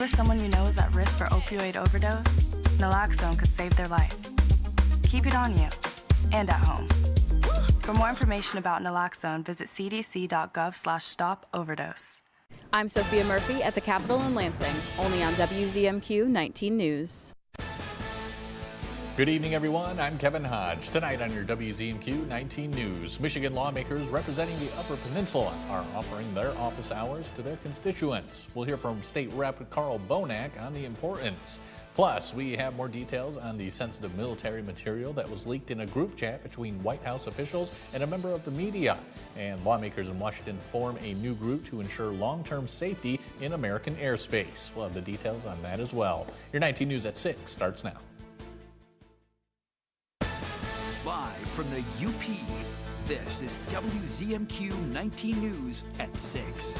Or someone you know is at risk for opioid overdose, naloxone could save their life. Keep it on you and at home. For more information about naloxone, visit cdc.gov/stop-overdose. I'm Sophia Murphy at the Capitol in Lansing, only on WZMQ 19 News. Good evening, everyone. I'm Kevin Hodge. Tonight on your WZMQ 19 News, Michigan lawmakers representing the Upper Peninsula are offering their office hours to their constituents. We'll hear from State Rep Carl Bonak on the importance. Plus, we have more details on the sensitive military material that was leaked in a group chat between White House officials and a member of the media. And lawmakers in Washington form a new group to ensure long-term safety in American airspace. We'll have the details on that as well. Your 19 News at 6 starts now. Live from the UP, this is WZMQ 19 News at 6.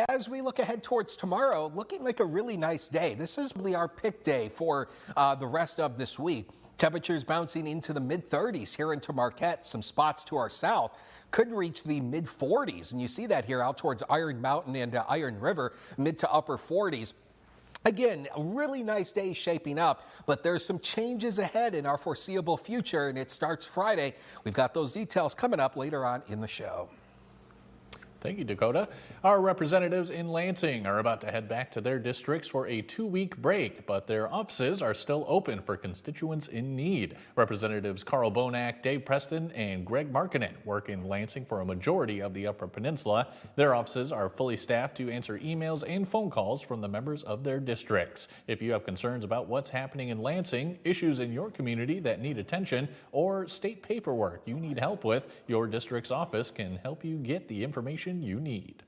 As we look ahead towards tomorrow, looking like a really nice day. This is really our pick day for the rest of this week. Temperatures bouncing into the mid-30s here into Marquette. Some spots to our south could reach the mid-40s. And you see that here out towards Iron Mountain and Iron River, mid to upper 40s. Again, a really nice day shaping up, but there's some changes ahead in our foreseeable future, and it starts Friday. We've got those details coming up later on in the show. Thank you, Dakota. Our representatives in Lansing are about to head back to their districts for a 2-week break, but their offices are still open for constituents in need. Representatives Carl Bonak, Dave Preston, and Greg Markinen work in Lansing for a majority of the Upper Peninsula. Their offices are fully staffed to answer emails and phone calls from the members of their districts. If you have concerns about what's happening in Lansing, issues in your community that need attention, or state paperwork you need help with, your district's office can help you get the information you need.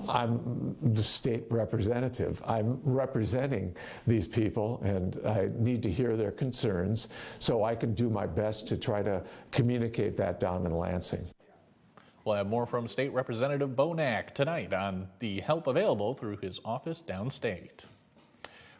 I'm the state representative. I'm representing these people, and I need to hear their concerns so I can do my best to try to communicate that down in Lansing. We'll have more from State Representative Bonak tonight on the help available through his office downstate.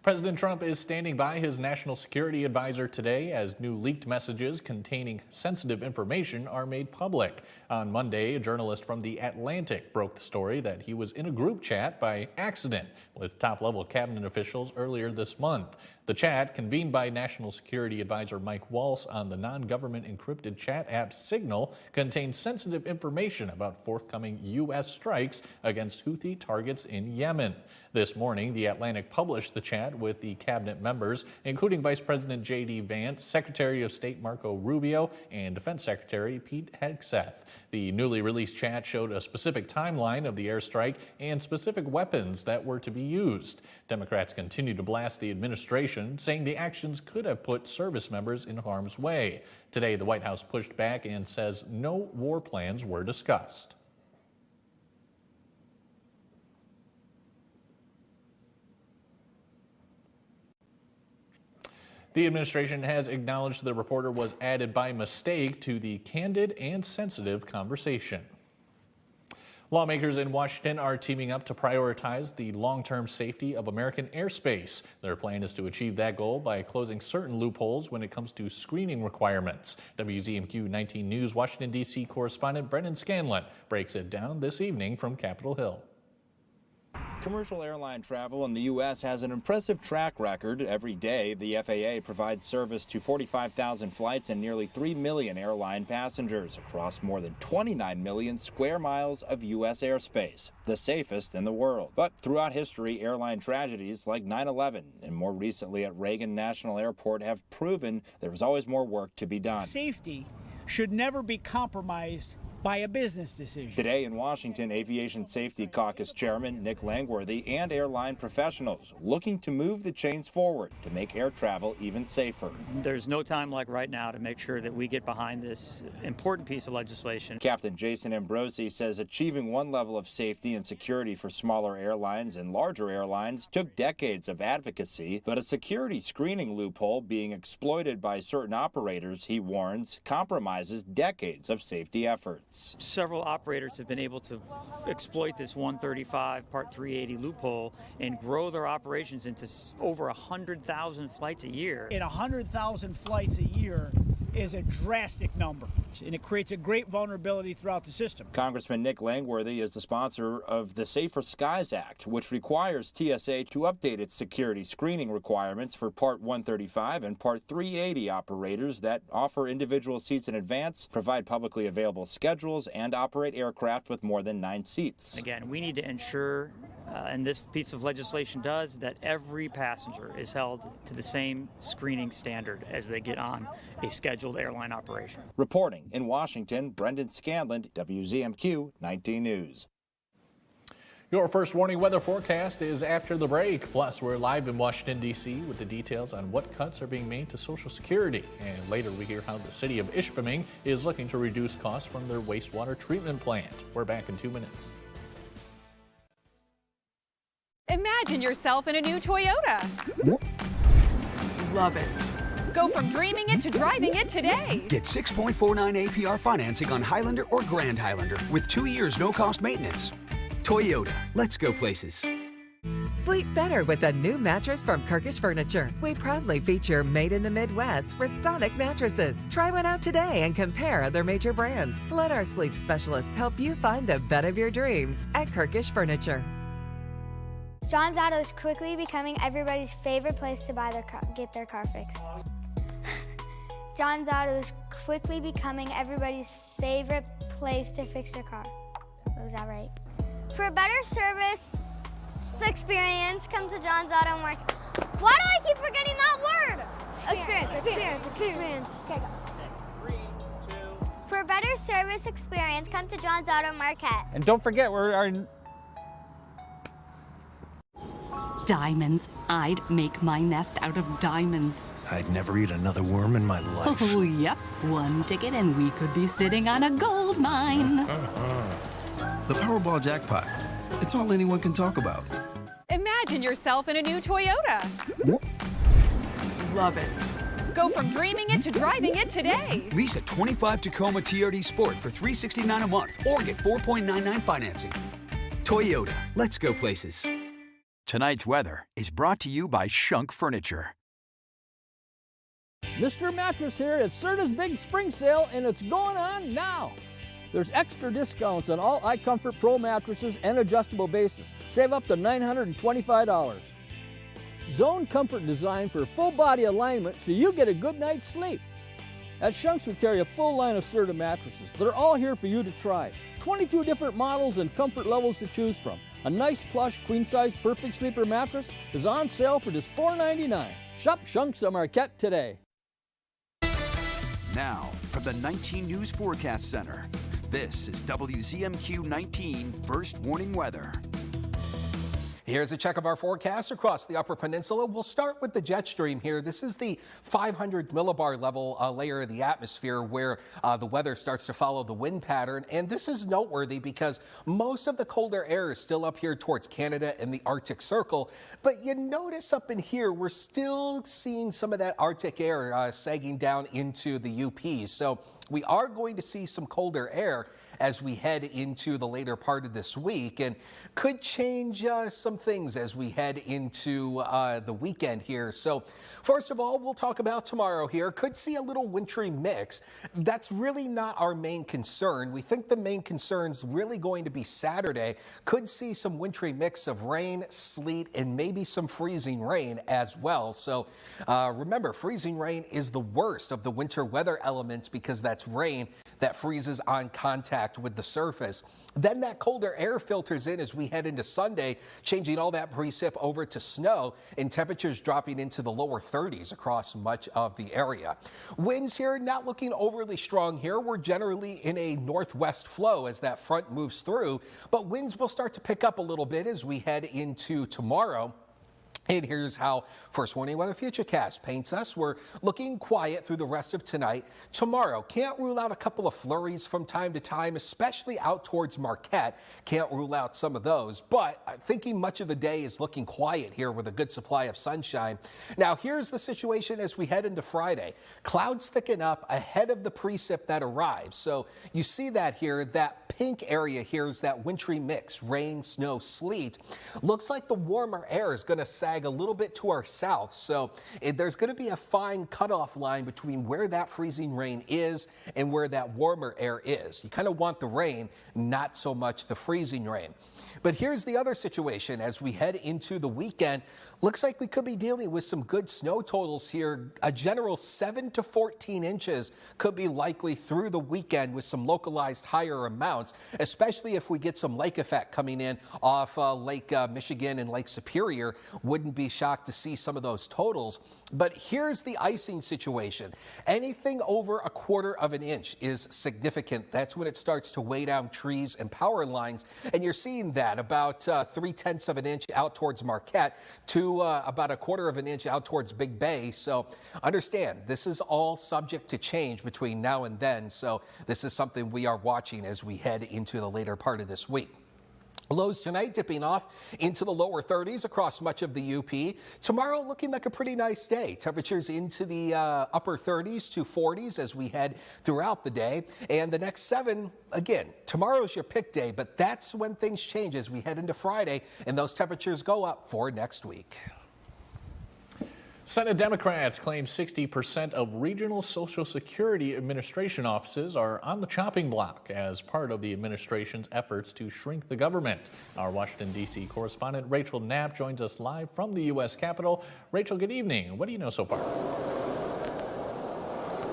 President Trump is standing by his national security advisor today as new leaked messages containing sensitive information are made public. On Monday, a journalist from The Atlantic broke the story that he was in a group chat by accident with top-level cabinet officials earlier this month. The chat, convened by National Security Advisor Mike Waltz on the non-government encrypted chat app Signal, contained sensitive information about forthcoming U.S. strikes against Houthi targets in Yemen. This morning, The Atlantic published the chat with the cabinet members, including Vice President J.D. Vance, Secretary of State Marco Rubio, and Defense Secretary Pete Hegseth. The newly released chat showed a specific timeline of the airstrike and specific weapons that were to be used. Democrats continue to blast the administration, saying the actions could have put service members in harm's way. Today, the White House pushed back and says no war plans were discussed. The administration has acknowledged the reporter was added by mistake to the candid and sensitive conversation. Lawmakers in Washington are teaming up to prioritize the long-term safety of American airspace. Their plan is to achieve that goal by closing certain loopholes when it comes to screening requirements. WZMQ 19 News Washington, D.C. correspondent Brendan Scanlon breaks it down this evening from Capitol Hill. Commercial airline travel in the U.S. has an impressive track record. Every day, the FAA provides service to 45,000 flights and nearly 3 million airline passengers across more than 29 million square miles of U.S. airspace, the safest in the world. But throughout history, airline tragedies like 9/11 and more recently at Reagan National Airport have proven there is always more work to be done. Safety should never be compromised by a business decision. Today in Washington, Aviation Safety Caucus Chairman Nick Langworthy and airline professionals looking to move the chains forward to make air travel even safer. There's no time like right now to make sure that we get behind this important piece of legislation. Captain Jason Ambrosi says achieving one level of safety and security for smaller airlines and larger airlines took decades of advocacy, but a security screening loophole being exploited by certain operators, he warns, compromises decades of safety efforts. Several operators have been able to exploit this 135 Part 380 loophole and grow their operations into over 100,000 flights a year. In 100,000 flights a year, is a drastic number, and it creates a great vulnerability throughout the system. Congressman Nick Langworthy is the sponsor of the Safer Skies Act, which requires TSA to update its security screening requirements for Part 135 and Part 380 operators that offer individual seats in advance, provide publicly available schedules, and operate aircraft with more than 9 seats. Again, we need to ensure, and this piece of legislation does, that every passenger is held to the same screening standard as they get on a scheduled airline operation. Reporting in Washington, Brendan Scanlon, WZMQ 19 News. Your first warning weather forecast is after the break. Plus, we're live in Washington, D.C. with the details on what cuts are being made to Social Security. And later we hear how the city of Ishpeming is looking to reduce costs from their wastewater treatment plant. We're back in 2 minutes. Imagine yourself in a new Toyota. Love it. Go from dreaming it to driving it today. Get 6.49 APR financing on Highlander or Grand Highlander with 2 years no-cost maintenance. Toyota, let's go places. Sleep better with a new mattress from Kirkish Furniture. We proudly feature Made in the Midwest Restonic mattresses. Try one out today and compare other major brands. Let our sleep specialists help you find the bed of your dreams at Kirkish Furniture. John's Auto is quickly becoming everybody's favorite place to get their car fixed. John's Auto is quickly becoming everybody's favorite place to fix their car. Was that right? For a better service experience, come to John's Auto Market. Why do I keep forgetting that word? Experience. Okay, go. 3, 2. For a better service experience, come to John's Auto Market. And don't forget, we're Diamonds. I'd make my nest out of diamonds. I'd never eat another worm in my life. Oh, yep. One ticket and we could be sitting on a gold mine. The Powerball jackpot. It's all anyone can talk about. Imagine yourself in a new Toyota. Love it. Go from dreaming it to driving it today. Lease a 25 Tacoma TRD Sport for $369 a month or get 4.99 financing. Toyota, let's go places. Tonight's weather is brought to you by Shunk Furniture. Mr. Mattress here at Serta's Big Spring Sale, and it's going on now. There's extra discounts on all iComfort Pro mattresses and adjustable bases. Save up to $925. Zone Comfort design for full body alignment so you get a good night's sleep. At Shunk's we carry a full line of Serta mattresses. They're all here for you to try. 22 different models and comfort levels to choose from. A nice plush queen-size perfect sleeper mattress is on sale for just $4.99. Shop Shunk's on Marquette today. Now, from the 19 News Forecast Center, this is WZMQ 19 First Warning Weather. Here's a check of our forecast across the Upper Peninsula. We'll start with the jet stream here. This is the 500 millibar level layer of the atmosphere where the weather starts to follow the wind pattern. And this is noteworthy because most of the colder air is still up here towards Canada and the Arctic Circle. But you notice up in here, we're still seeing some of that Arctic air sagging down into the UP. So we are going to see some colder air as we head into the later part of this week, and could change some things as we head into the weekend here. So first of all, we'll talk about tomorrow here. Could see a little wintry mix. That's really not our main concern. We think the main concern's really going to be Saturday. Could see some wintry mix of rain, sleet, and maybe some freezing rain as well. So remember, freezing rain is the worst of the winter weather elements because that's rain that freezes on contact with the surface. Then that colder air filters in as we head into Sunday, changing all that precip over to snow and temperatures dropping into the lower 30s across much of the area. Winds here not looking overly strong here. We're generally in a northwest flow as that front moves through, but winds will start to pick up a little bit as we head into tomorrow. And here's how First Warning Weather Futurecast paints us. We're looking quiet through the rest of tonight. Tomorrow, can't rule out a couple of flurries from time to time, especially out towards Marquette. Can't rule out some of those, but thinking much of the day is looking quiet here with a good supply of sunshine. Now, here's the situation as we head into Friday. Clouds thicken up ahead of the precip that arrives. So you see that here, that pink area here is that wintry mix, rain, snow, sleet. Looks like the warmer air is going to sag sag a little bit to our south. So there's going to be a fine cutoff line between where that freezing rain is and where that warmer air is. You kind of want the rain, not so much the freezing rain. But here's the other situation as we head into the weekend. Looks like we could be dealing with some good snow totals here. A general 7 to 14 inches could be likely through the weekend with some localized higher amounts, especially if we get some lake effect coming in off Lake Michigan and Lake Superior. Wouldn't be shocked to see some of those totals. But here's the icing situation. Anything over 1/4 of an inch is significant. That's when it starts to weigh down trees and power lines. And you're seeing that about 3/10 of an inch out towards Marquette to about 1/4 of an inch out towards Big Bay. So understand, this is all subject to change between now and then. So this is something we are watching as we head into the later part of this week. Lows tonight dipping off into the lower 30s across much of the UP. Tomorrow looking like a pretty nice day. Temperatures into the upper 30s to 40s as we head throughout the day. And the next 7, again, tomorrow's your pick day, but that's when things change as we head into Friday and those temperatures go up for next week. Senate Democrats claim 60% of regional Social Security Administration offices are on the chopping block as part of the administration's efforts to shrink the government. Our Washington, D.C. correspondent Rachel Knapp joins us live from the U.S. Capitol. Rachel, good evening. What do you know so far?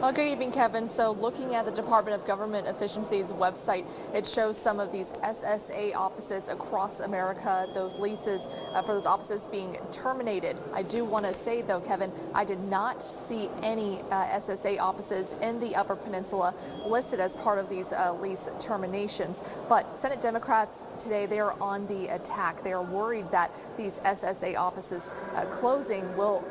Well, good evening, Kevin. So looking at the Department of Government Efficiency's website, it shows some of these SSA offices across America, those leases for those offices being terminated. I do want to say, though, Kevin, I did not see any SSA offices in the Upper Peninsula listed as part of these lease terminations. But Senate Democrats today, they are on the attack. They are worried that these SSA offices closing will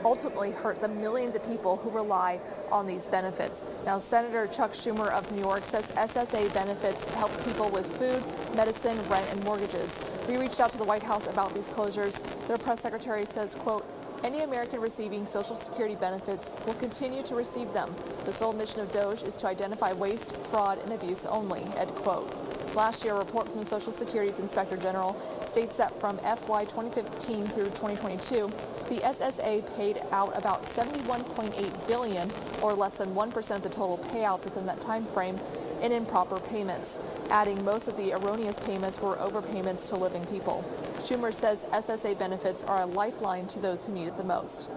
ultimately hurt the millions of people who rely on these benefits. Now, Senator Chuck Schumer of New York says SSA benefits help people with food, medicine, rent, and mortgages. We reached out to the White House about these closures. Their press secretary says, quote, any American receiving Social Security benefits will continue to receive them. The sole mission of DOGE is to identify waste, fraud, and abuse only, end quote. Last year, a report from the Social Security's Inspector General states that from FY 2015 through 2022, the SSA paid out about $71.8 billion, or less than 1% of the total payouts within that time frame, in improper payments, adding most of the erroneous payments were overpayments to living people. Schumer says SSA benefits are a lifeline to those who need it the most.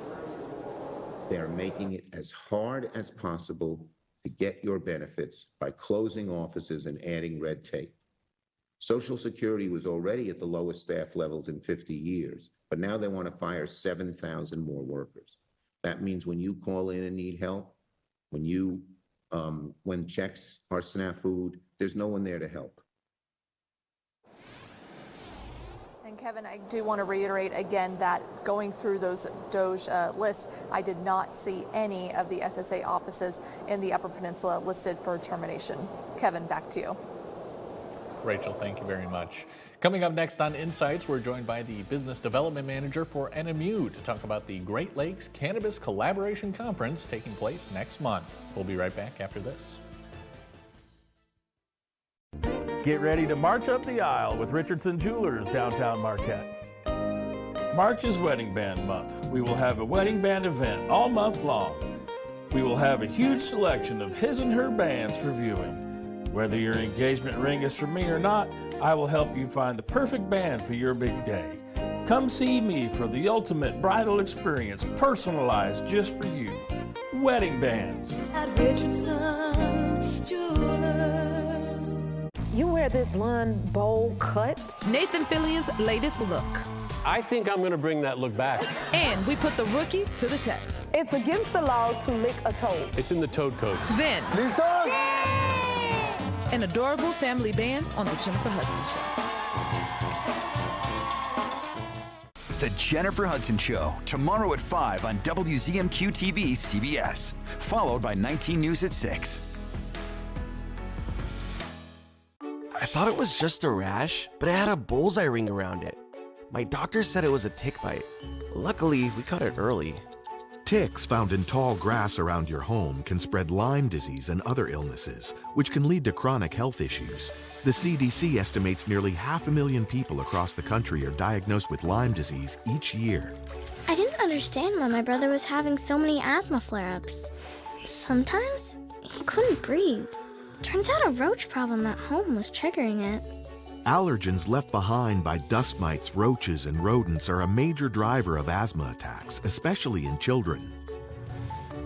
They're making it as hard as possible to get your benefits by closing offices and adding red tape. Social Security was already at the lowest staff levels in 50 years, but now they want to fire 7,000 more workers. That means when you call in and need help, when checks are snafu'd, there's no one there to help. And Kevin, I do want to reiterate again that going through those DOGE lists, I did not see any of the SSA offices in the Upper Peninsula listed for termination. Kevin, back to you. Rachel, thank you very much. Coming up next on Insights, we're joined by the Business Development Manager for NMU to talk about the Great Lakes Cannabis Collaboration Conference taking place next month. We'll be right back after this. Get ready to march up the aisle with Richardson Jewelers, downtown Marquette. March is Wedding Band Month. We will have a wedding band event all month long. We will have a huge selection of his and her bands for viewing. Whether your engagement ring is for me or not, I will help you find the perfect band for your big day. Come see me for the ultimate bridal experience, personalized just for you. Wedding bands. At Richardson Jewelers. You wear this blonde bowl cut? Nathan Fillion's latest look. I think I'm going to bring that look back. And we put the rookie to the test. It's against the law to lick a toad. It's in the Toad Code. Then, an adorable family band on the Jennifer Hudson Show. The Jennifer Hudson Show, tomorrow at 5 on WZMQ TV CBS, followed by 19 News at 6. I thought it was just a rash, but it had a bullseye ring around it. My doctor said it was a tick bite. Luckily, we caught it early. Ticks found in tall grass around your home can spread Lyme disease and other illnesses, which can lead to chronic health issues. The CDC estimates nearly 500,000 people across the country are diagnosed with Lyme disease each year. I didn't understand why my brother was having so many asthma flare-ups. Sometimes he couldn't breathe. Turns out a roach problem at home was triggering it. Allergens left behind by dust mites, roaches, and rodents are a major driver of asthma attacks, especially in children.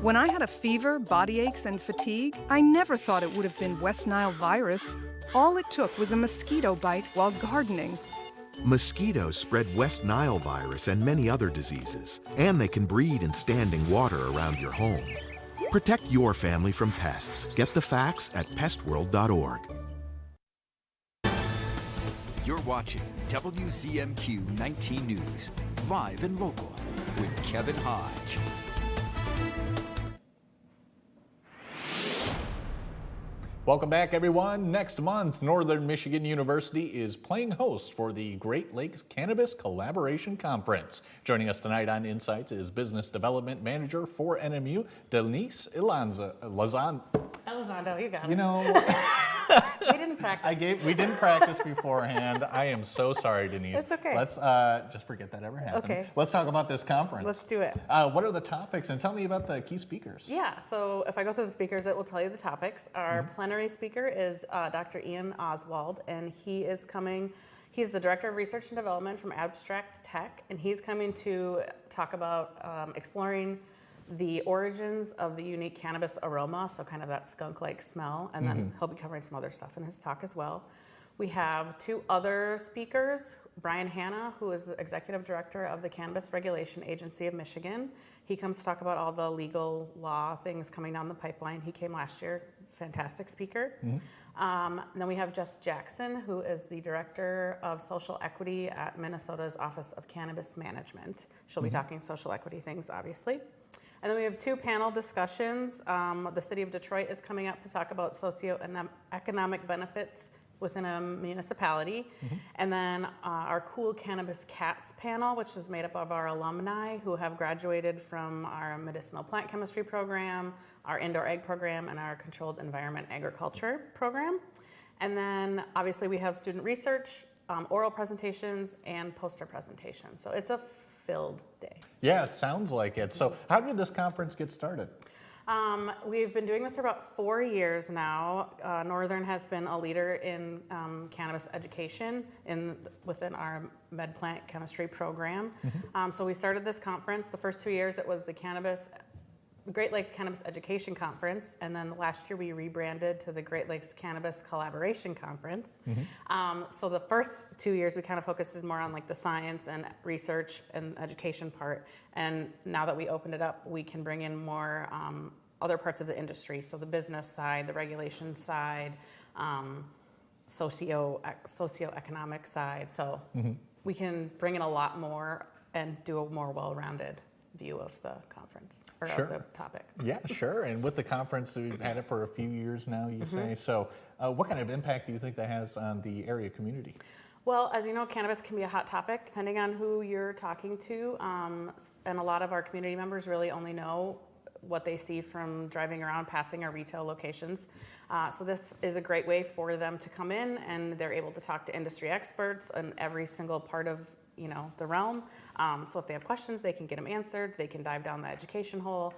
When I had a fever, body aches, and fatigue, I never thought it would have been West Nile virus. All it took was a mosquito bite while gardening. Mosquitoes spread West Nile virus and many other diseases, and they can breed in standing water around your home. Protect your family from pests. Get the facts at pestworld.org. You're watching WZMQ 19 News, live and local, with Kevin Hodge. Welcome back, everyone. Next month, Northern Michigan University is playing host for the Great Lakes Cannabis Collaboration Conference. Joining us tonight on Insights is Business Development Manager for NMU, Denise Elizondo, you got it. You know, we didn't practice. We didn't practice beforehand. I am so sorry, Denise. It's okay. Let's just forget that ever happened. Okay. Let's talk about this conference. Let's do it. What are the topics? And tell me about the key speakers. Yeah, so if I go through the speakers, it will tell you the topics. Our plenary speaker is Dr. Ian Oswald, and he is coming. He's the Director of Research and Development from Abstract Tech, and he's coming to talk about exploring the origins of the unique cannabis aroma, so kind of that skunk-like smell, and then he'll be covering some other stuff in his talk as well. We have two other speakers, Brian Hanna, who is the Executive Director of the Cannabis Regulation Agency of Michigan. He comes to talk about all the legal law things coming down the pipeline. He came last year, fantastic speaker. Then we have Jess Jackson, who is the Director of Social Equity at Minnesota's Office of Cannabis Management. She'll be talking social equity things, obviously. And then we have two panel discussions. The City of Detroit is coming up to talk about socioeconomic benefits within a municipality. And then our Cool Cannabis Cats panel, which is made up of our alumni who have graduated from our medicinal plant chemistry program, our indoor egg program, and our controlled environment agriculture program. And then obviously we have student research, oral presentations, and poster presentations. So it's a filled day. Yeah, it sounds like it. So how did this conference get started? We've been doing this for about 4 years now. Northern has been a leader in cannabis education within our med plant chemistry program. So we started this conference. The first 2 years it was the Great Lakes Cannabis Education Conference, and then last year we rebranded to the Great Lakes Cannabis Collaboration Conference. So the first 2 years we kind of focused more on like the science and research and education part, and now that we opened it up, we can bring in more other parts of the industry, so the business side, the regulation side, socioeconomic side, so we can bring in a lot more and do a more well-rounded view of the conference, or of the topic. Yeah, sure. And with the conference, we've had it for a few years now, you say. So what kind of impact do you think that has on the area community? Well, as you know, cannabis can be a hot topic depending on who you're talking to. And a lot of our community members really only know what they see from driving around, passing our retail locations. So this is a great way for them to come in, and they're able to talk to industry experts on every single part of the realm. So if they have questions, they can get them answered. They can dive down the education hole.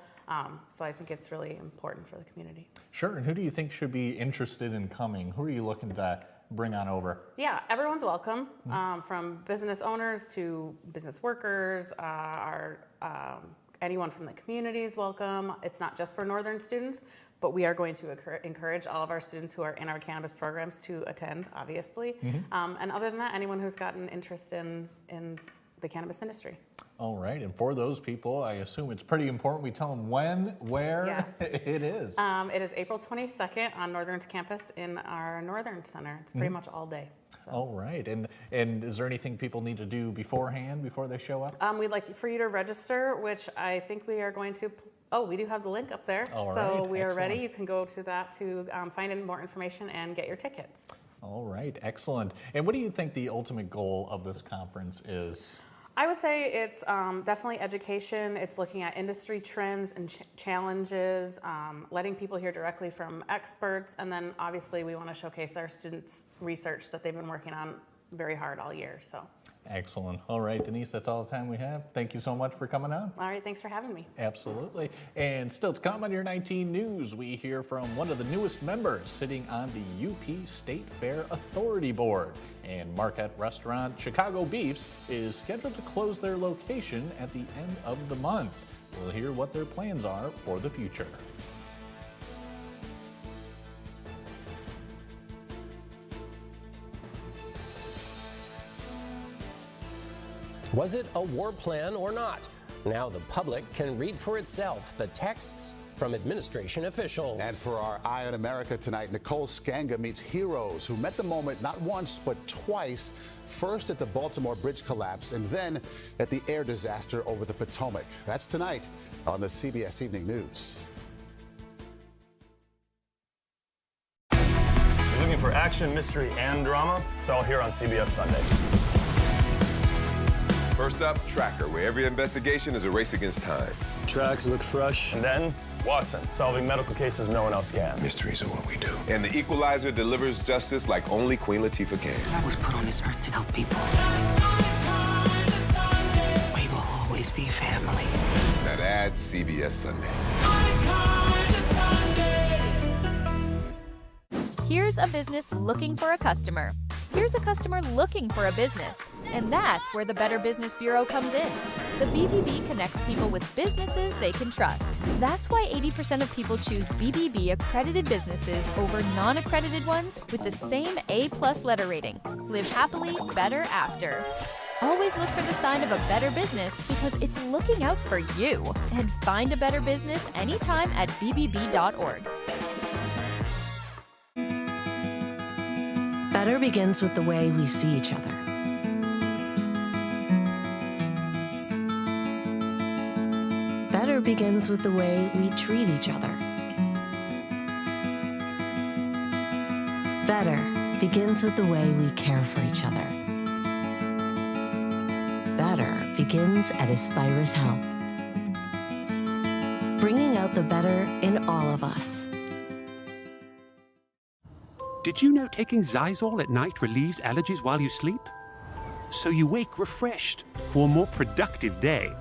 So I think it's really important for the community. Sure. And who do you think should be interested in coming? Who are you looking to bring on over? Yeah, everyone's welcome, from business owners to business workers. Anyone from the community is welcome. It's not just for Northern students, but we are going to encourage all of our students who are in our cannabis programs to attend, obviously. And other than that, anyone who's got an interest in the cannabis industry. All right, and for those people, I assume it's pretty important we tell them when, where it is. It is April 22nd on Northern's campus in our Northern Center. It's pretty much all day. So. All right, and is there anything people need to do beforehand, before they show up? We'd like for you to register, which I think we are going to, we do have the link up there. All so right, we are excellent. ready. You can go to that to find out more information and get your tickets. All right, excellent. And what do you think the ultimate goal of this conference is? I would say it's definitely education. It's looking at industry trends and challenges, letting people hear directly from experts, and then obviously we want to showcase our students' research that they've been working on very hard all year. So. Excellent. All right, Denise, that's all the time we have. Thank you so much for coming on. All right, thanks for having me. Absolutely. And still to come on your 19 News, we hear from one of the newest members sitting on the UP State Fair Authority Board. And Marquette restaurant Chicago Beefs is scheduled to close their location at the end of the month. We'll hear what their plans are for the future. Was it a war plan or not? Now the public can read for itself the texts from administration officials. And for our Eye on America tonight, Nicole Scanga meets heroes who met the moment not once but twice, first at the Baltimore Bridge collapse and then at the air disaster over the Potomac. That's tonight on the CBS Evening News. You're looking for action, mystery, and drama? It's all here on CBS Sunday. First up, Tracker, where every investigation is a race against time. Tracks look fresh. And then, Watson, solving medical cases no one else can. Mysteries are what we do. And The Equalizer delivers justice like only Queen Latifah can. I was put on this earth to help people. We will always be family. Now that's CBS Sunday. Here's a business looking for a customer. Here's a customer looking for a business. And that's where the Better Business Bureau comes in. The BBB connects people with businesses they can trust. That's why 80% of people choose BBB accredited businesses over non-accredited ones with the same A+ letter rating. Live happily, better after. Always look for the sign of a better business because it's looking out for you. And find a better business anytime at bbb.org. Better begins with the way we see each other. Better begins with the way we treat each other. Better begins with the way we care for each other. Better begins at Aspirus Health, bringing out the better in all of us. Did you know taking Zysol at night relieves allergies while you sleep? So you wake refreshed for a more productive day.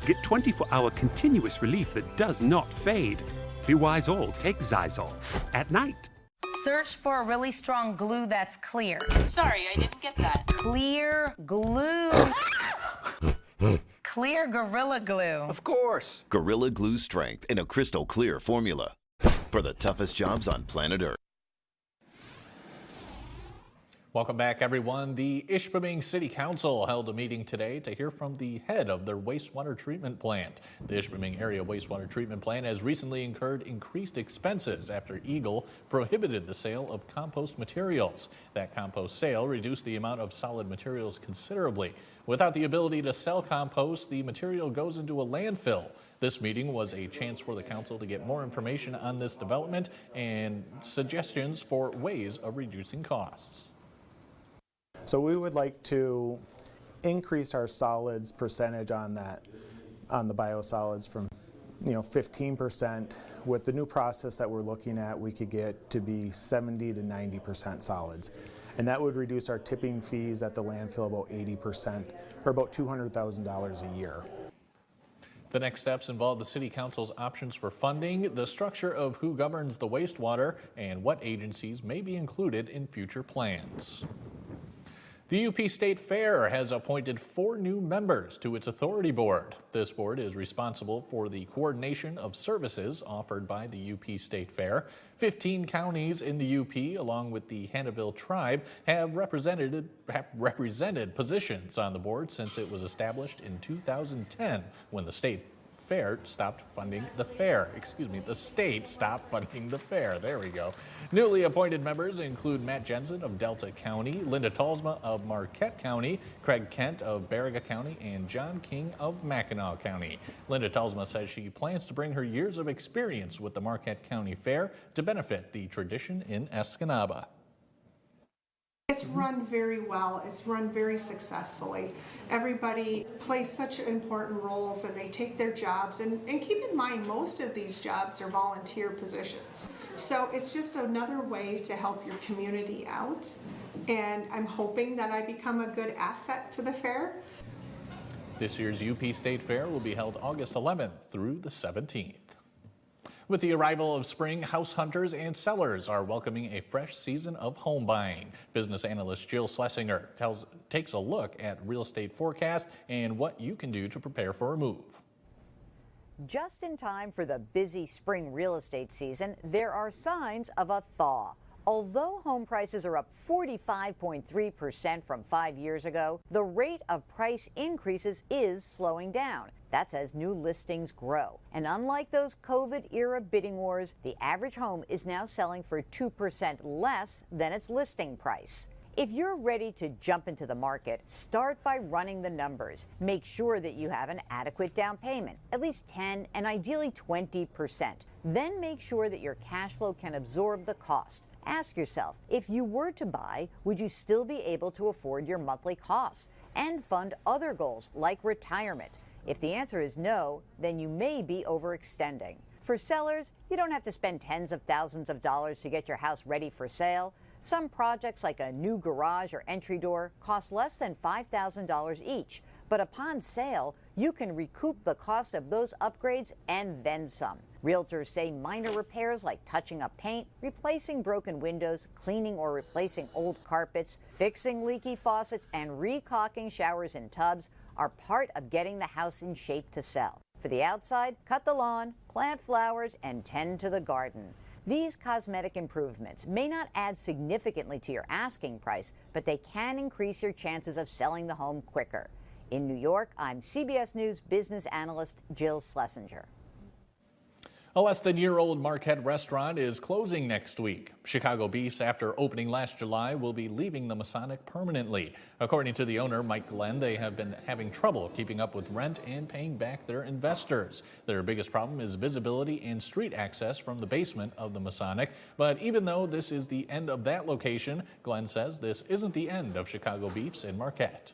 Get 24-hour continuous relief that does not fade. Be wise all, take Zysol at night. Search for a really strong glue that's clear. Sorry, I didn't get that. Clear glue. Clear Gorilla Glue. Of course. Gorilla Glue strength in a crystal clear formula for the toughest jobs on planet Earth. Welcome back, everyone. The Ishpeming City Council held a meeting today to hear from the head of their wastewater treatment plant. The Ishpeming Area Wastewater Treatment Plant has recently incurred increased expenses after Eagle prohibited the sale of compost materials. That compost sale reduced the amount of solid materials considerably. Without the ability to sell compost, the material goes into a landfill. This meeting was a chance for the council to get more information on this development and suggestions for ways of reducing costs. So we would like to increase our solids percentage on that, on the biosolids from 15%. With the new process that we're looking at, we could get to be 70 to 90% solids. And that would reduce our tipping fees at the landfill about 80%, or about $200,000 a year. The next steps involve the City Council's options for funding, the structure of who governs the wastewater, and what agencies may be included in future plans. The UP State Fair has appointed 4 new members to its authority board. This board is responsible for the coordination of services offered by the UP State Fair. 15 counties in the UP, along with the Hannahville tribe, have represented positions on the board since it was established in 2010 when the state stopped funding the fair. The state stopped funding the fair. There we go. Newly appointed members include Matt Jensen of Delta County, Linda Talsma of Marquette County, Craig Kent of Baraga County, and John King of Mackinac County. Linda Talsma says she plans to bring her years of experience with the Marquette County Fair to benefit the tradition in Escanaba. It's run very well. It's run very successfully. Everybody plays such important roles and they take their jobs. And keep in mind, most of these jobs are volunteer positions. So it's just another way to help your community out. And I'm hoping that I become a good asset to the fair. This year's UP State Fair will be held August 11th through the 17th. With the arrival of spring, house hunters and sellers are welcoming a fresh season of home buying. Business analyst Jill Schlesinger takes a look at real estate forecasts and what you can do to prepare for a move. Just in time for the busy spring real estate season, there are signs of a thaw. Although home prices are up 45.3% from 5 years ago, the rate of price increases is slowing down. That's as new listings grow. And unlike those COVID-era bidding wars, the average home is now selling for 2% less than its listing price. If you're ready to jump into the market, start by running the numbers. Make sure that you have an adequate down payment, at least 10 and ideally 20%. Then make sure that your cash flow can absorb the cost. Ask yourself, if you were to buy, would you still be able to afford your monthly costs and fund other goals like retirement? If the answer is no, then you may be overextending. For sellers, you don't have to spend tens of thousands of dollars to get your house ready for sale. Some projects like a new garage or entry door cost less than $5,000 each. But upon sale, you can recoup the cost of those upgrades and then some. Realtors say minor repairs like touching up paint, replacing broken windows, cleaning or replacing old carpets, fixing leaky faucets, and recaulking showers and tubs are part of getting the house in shape to sell. For the outside, cut the lawn, plant flowers, and tend to the garden. These cosmetic improvements may not add significantly to your asking price, but they can increase your chances of selling the home quicker. In New York, I'm CBS News business analyst Jill Schlesinger. A less-than-year-old Marquette restaurant is closing next week. Chicago Beefs, after opening last July, will be leaving the Masonic permanently. According to the owner, Mike Glenn, they have been having trouble keeping up with rent and paying back their investors. Their biggest problem is visibility and street access from the basement of the Masonic. But even though this is the end of that location, Glenn says this isn't the end of Chicago Beefs in Marquette.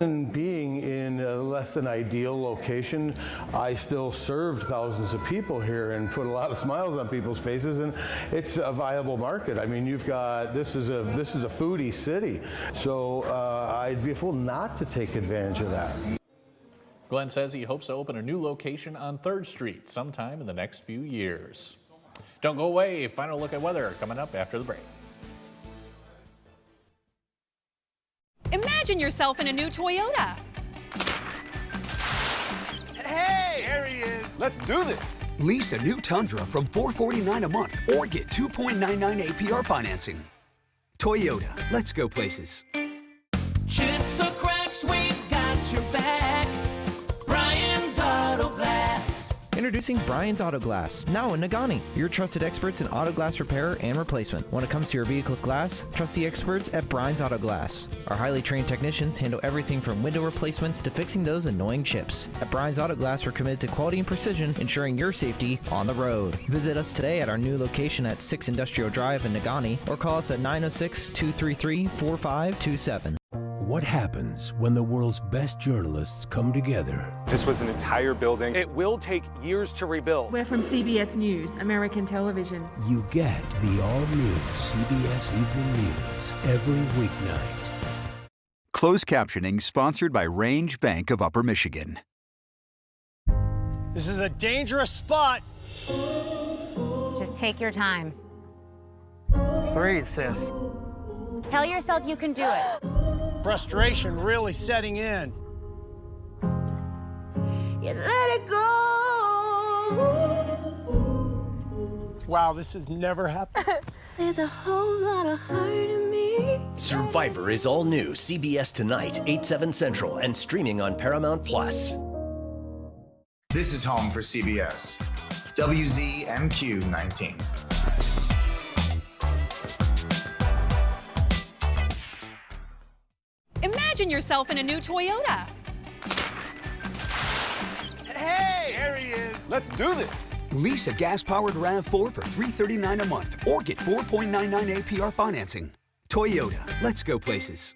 And being in a less than ideal location, I still served thousands of people here and put a lot of smiles on people's faces, and it's a viable market. I mean, you've got, this is a foodie city, so I'd be a fool not to take advantage of that. Glenn says he hopes to open a new location on 3rd Street sometime in the next few years. Don't go away. Final look at weather coming up after the break. Imagine yourself in a new Toyota. Hey, there he is. Let's do this. Lease a new Tundra from $449 a month or get 2.99 APR financing. Toyota, let's go places. Chips or cracks, we got your back. Brian's Auto Glass. Introducing Brian's Auto Glass, now in Nagani. Your trusted experts in auto glass repair and replacement. When it comes to your vehicle's glass, trust the experts at Brian's Auto Glass. Our highly trained technicians handle everything from window replacements to fixing those annoying chips. At Brian's Auto Glass, we're committed to quality and precision, ensuring your safety on the road. Visit us today at our new location at 6 Industrial Drive in Nagani, or call us at 906-233-4527. What happens when the world's best journalists come together? This was an entire building. It will take years to rebuild. We're from CBS News, American television. You get the all-new CBS Evening News every weeknight. Closed captioning sponsored by Range Bank of Upper Michigan. This is a dangerous spot. Just take your time. Breathe, sis. Tell yourself you can do it. Frustration really setting in. You let it go. Wow, this has never happened. There's a whole lot of hurt in me. Survivor is all new CBS tonight, 8/7 Central, and streaming on Paramount Plus. This is home for CBS. WZMQ 19. Imagine yourself in a new Toyota. Hey, there he is. Let's do this. Lease a gas-powered RAV4 for $339 a month or get 4.99 APR financing. Toyota, let's go places.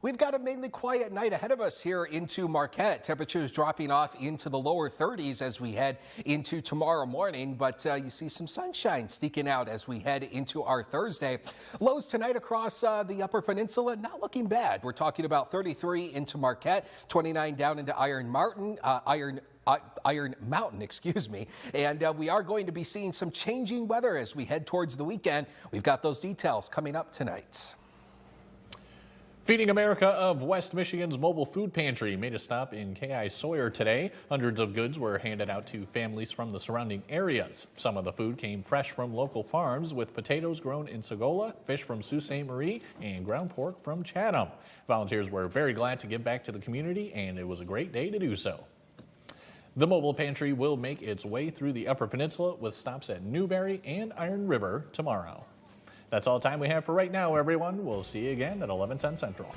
We've got a mainly quiet night ahead of us here into Marquette. Temperatures dropping off into the lower 30s as we head into tomorrow morning, but you see some sunshine sneaking out as we head into our Thursday. Lows tonight across the Upper Peninsula, not looking bad. We're talking about 33 into Marquette, 29 down into Iron Mountain, excuse me. And we are going to be seeing some changing weather as we head towards the weekend. We've got those details coming up tonight. Feeding America of West Michigan's mobile food pantry made a stop in K.I. Sawyer today. Hundreds of goods were handed out to families from the surrounding areas. Some of the food came fresh from local farms, with potatoes grown in Sagola, fish from Sault Ste. Marie, and ground pork from Chatham. Volunteers were very glad to give back to the community, and it was a great day to do so. The mobile pantry will make its way through the Upper Peninsula with stops at Newberry and Iron River tomorrow. That's all the time we have for right now, everyone. We'll see you again at 11:10 Central.